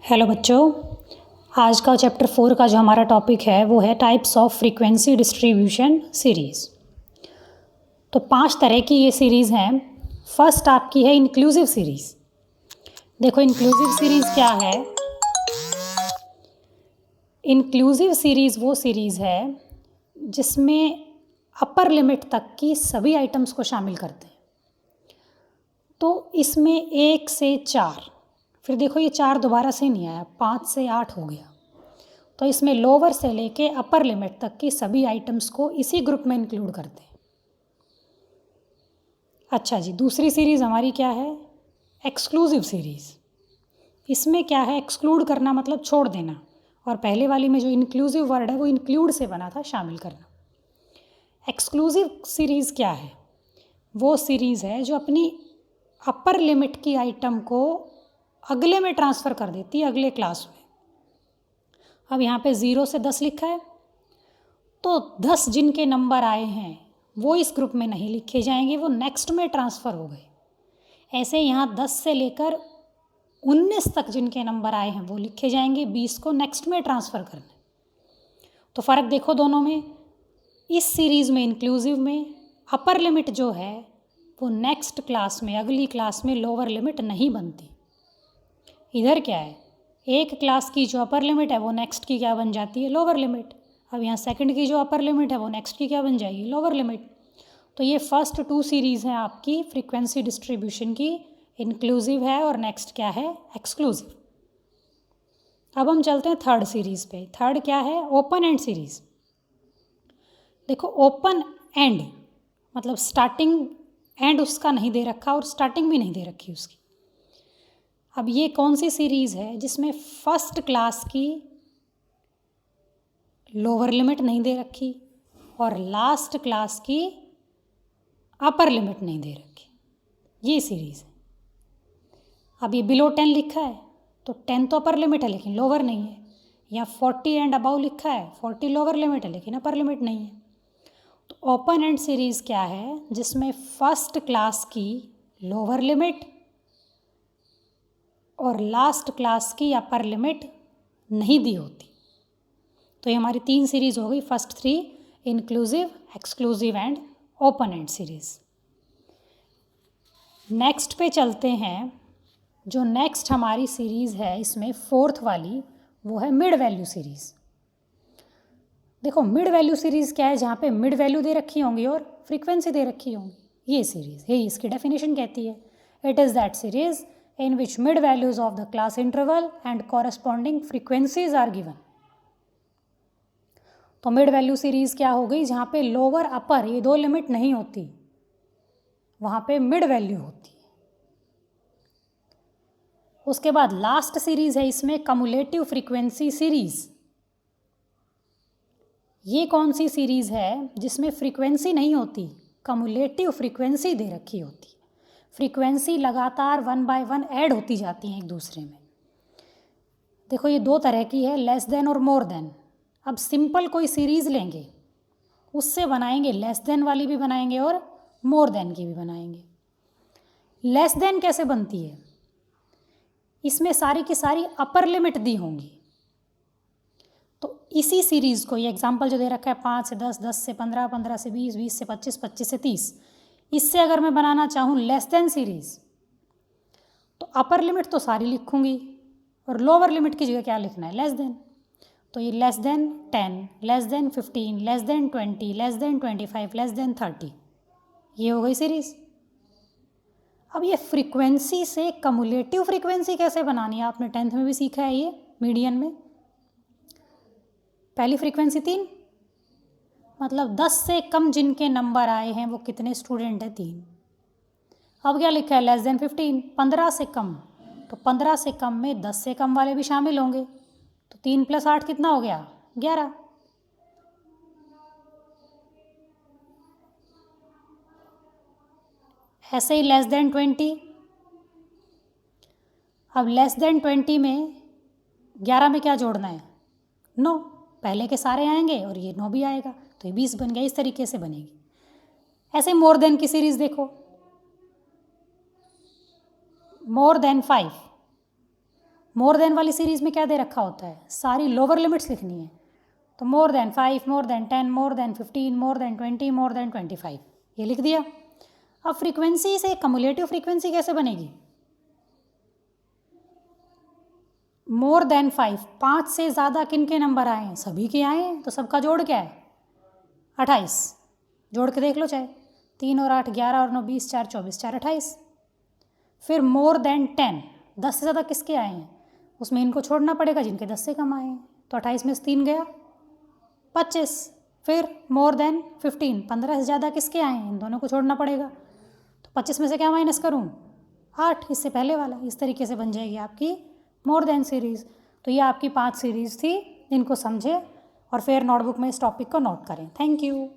Hello बच्चों, आज का चैप्टर 4 का जो हमारा टॉपिक है वो है types of frequency distribution series. तो 5 तरह की ये सीरीज़ हैं। फर्स्ट आपकी है इंक्लूसिव सीरीज़। देखो इंक्लूसिव सीरीज़ क्या है। इंक्लूसिव सीरीज़ वो सीरीज़ है जिसमें अपर लिमिट तक की सभी आइटम्स को शामिल करते हैं। तो इसमें 1 से 4, फिर देखो ये 4 दोबारा से नहीं आया, 5 से 8 हो गया। तो इसमें लोअर से लेके अपर लिमिट तक की सभी आइटम्स को इसी ग्रुप में इंक्लूड करते हैं। अच्छा जी, दूसरी सीरीज़ हमारी क्या है? Exclusive series. इसमें क्या है, एक्सक्लूड करना मतलब छोड़ देना, और पहले वाली में जो इंक्लूसिव वर्ड है वो इंक्लूड से बना था, शामिल करना। एक्सक्लूसिव सीरीज़ क्या है? वो सीरीज़ है जो अपनी अपर लिमिट की आइटम को अगले में ट्रांसफ़र कर देती है, अगले क्लास में। अब यहाँ पे 0 से 10 लिखा है, तो 10 जिनके नंबर आए हैं वो इस ग्रुप में नहीं लिखे जाएंगे, वो नेक्स्ट में ट्रांसफ़र हो गए। ऐसे यहाँ 10 से लेकर 19 तक जिनके नंबर आए हैं वो लिखे जाएंगे, 20 को नेक्स्ट में ट्रांसफ़र करना। तो फ़र्क देखो दोनों में। इस सीरीज़ में इंक्लूसिव में अपर लिमिट जो है वो नेक्स्ट क्लास में, अगली क्लास में लोअर लिमिट नहीं बनती। इधर क्या है, एक क्लास की जो अपर लिमिट है वो नेक्स्ट की क्या बन जाती है, लोअर लिमिट। अब यहाँ सेकंड की जो अपर लिमिट है वो नेक्स्ट की क्या बन जाएगी, लोअर लिमिट। तो ये फर्स्ट 2 सीरीज़ हैं आपकी फ्रीक्वेंसी डिस्ट्रीब्यूशन की, इंक्लूसिव है और नेक्स्ट क्या है, एक्सक्लूसिव। अब हम चलते हैं थर्ड सीरीज़ पे। थर्ड क्या है, ओपन एंड सीरीज़। देखो ओपन एंड मतलब स्टार्टिंग एंड उसका नहीं दे रखा और स्टार्टिंग भी नहीं दे रखी उसकी। अब ये कौन सी सीरीज़ है जिसमें फर्स्ट क्लास की लोअर लिमिट नहीं दे रखी और लास्ट क्लास की अपर लिमिट नहीं दे रखी, ये सीरीज़ है। अब ये बिलो 10 लिखा है तो 10 तो अपर लिमिट है लेकिन लोअर नहीं है। या 40 एंड अबाउ लिखा है, 40 लोअर लिमिट है लेकिन अपर लिमिट नहीं है। तो ओपन एंड सीरीज़ क्या है, जिसमें फर्स्ट क्लास की लोअर लिमिट और लास्ट क्लास की अपर लिमिट नहीं दी होती। तो ये हमारी 3 सीरीज़ हो गई, first 3 inclusive, exclusive and open and series. Next पे चलते हैं। जो नेक्स्ट हमारी सीरीज़ है इसमें फोर्थ वाली, वो है मिड वैल्यू सीरीज़। देखो मिड वैल्यू सीरीज़ क्या है, जहाँ पे मिड वैल्यू दे रखी होंगी और फ्रीक्वेंसी दे रखी होंगी, ये सीरीज़ है। इसकी डेफिनेशन कहती है, it is that series in which mid values of the class interval and corresponding frequencies are given। तो मिड वैल्यू सीरीज़ क्या हो गई, जहाँ पे लोअर अपर ये 2 लिमिट नहीं होती, वहाँ पे मिड वैल्यू होती है। उसके बाद लास्ट सीरीज़ है इसमें कम्युलेटिव फ्रीक्वेंसी सीरीज़। ये कौन सी सीरीज़ है जिसमें फ्रीक्वेंसी नहीं होती, कम्युलेटिव फ्रीक्वेंसी दे रखी होती। फ्रीक्वेंसी लगातार 1 बाय 1 ऐड होती जाती हैं एक दूसरे में। देखो ये 2 तरह की है, लेस देन और मोर देन। अब सिंपल कोई सीरीज़ लेंगे, उससे बनाएंगे लेस देन वाली भी बनाएंगे और मोर देन की भी बनाएंगे। लेस देन कैसे बनती है, इसमें सारी की सारी अपर लिमिट दी होंगी। तो इसी सीरीज़ को, ये एग्जाम्पल जो दे रखा है 5 से 10, 10 से 15, 15 से 20, 20 से 25, 25 से 30, इससे अगर मैं बनाना चाहूँ लेस देन सीरीज़, तो अपर लिमिट तो सारी लिखूँगी और लोअर लिमिट की जगह क्या लिखना है, लेस देन। तो ये less than 10, less than 15, less than 20, less than 25, less than 30, ये हो गई सीरीज़। अब ये फ्रीक्वेंसी से कम्युलेटिव फ्रीक्वेंसी कैसे बनानी है, आपने 10th में भी सीखा है, ये मीडियन में। पहली फ्रीक्वेंसी 3, मतलब 10 से कम जिनके नंबर आए हैं वो कितने स्टूडेंट हैं, 3। अब क्या लिखा है, लेस देन 15, 15 से कम, तो 15 से कम में 10 से कम वाले भी शामिल होंगे। तो 3 + 8 कितना हो गया, 11। ऐसे ही लेस देन 20। अब लेस देन 20 में 11 में क्या जोड़ना है, 9। पहले के सारे आएंगे और ये 9 भी आएगा, तो ये 20 बन गया। इस तरीके से बनेगी। ऐसे मोर देन की सीरीज़ देखो, मोर देन 5, मोर देन वाली सीरीज़ में क्या दे रखा होता है, सारी लोअर लिमिट्स लिखनी है। तो more than 5, more than 10, more than 15, more than 20, more than 25, ये लिख दिया। अब फ्रीक्वेंसी से कम्युलेटिव फ्रीक्वेंसी कैसे बनेगी? मोर देन 5, 5 से ज़्यादा किन के नंबर आए हैं? सभी के आए हैं, तो सबका जोड़ क्या है? 28। जोड़ के देख लो चाहे, 3 और 8 11 और 9 20, 4 24, 4 28। फिर मोर देन 10, 10 से ज़्यादा किसके आए हैं? उसमें इनको छोड़ना पड़ेगा जिनके 10 से कम आए हैं, तो 28 में से 3 गया, 25। फिर मोर देन 15, 15 से ज़्यादा किसके आए हैं? इन दोनों को छोड़ना पड़ेगा, तो 25 में से क्या माइनस करूँ? 8, इससे पहले वाला। इस तरीके से बन जाएगी आपकी मोर देन सीरीज़। तो ये आपकी 5 सीरीज़ थी, इनको समझे और फिर नोटबुक में इस टॉपिक को नोट करें। Thank you.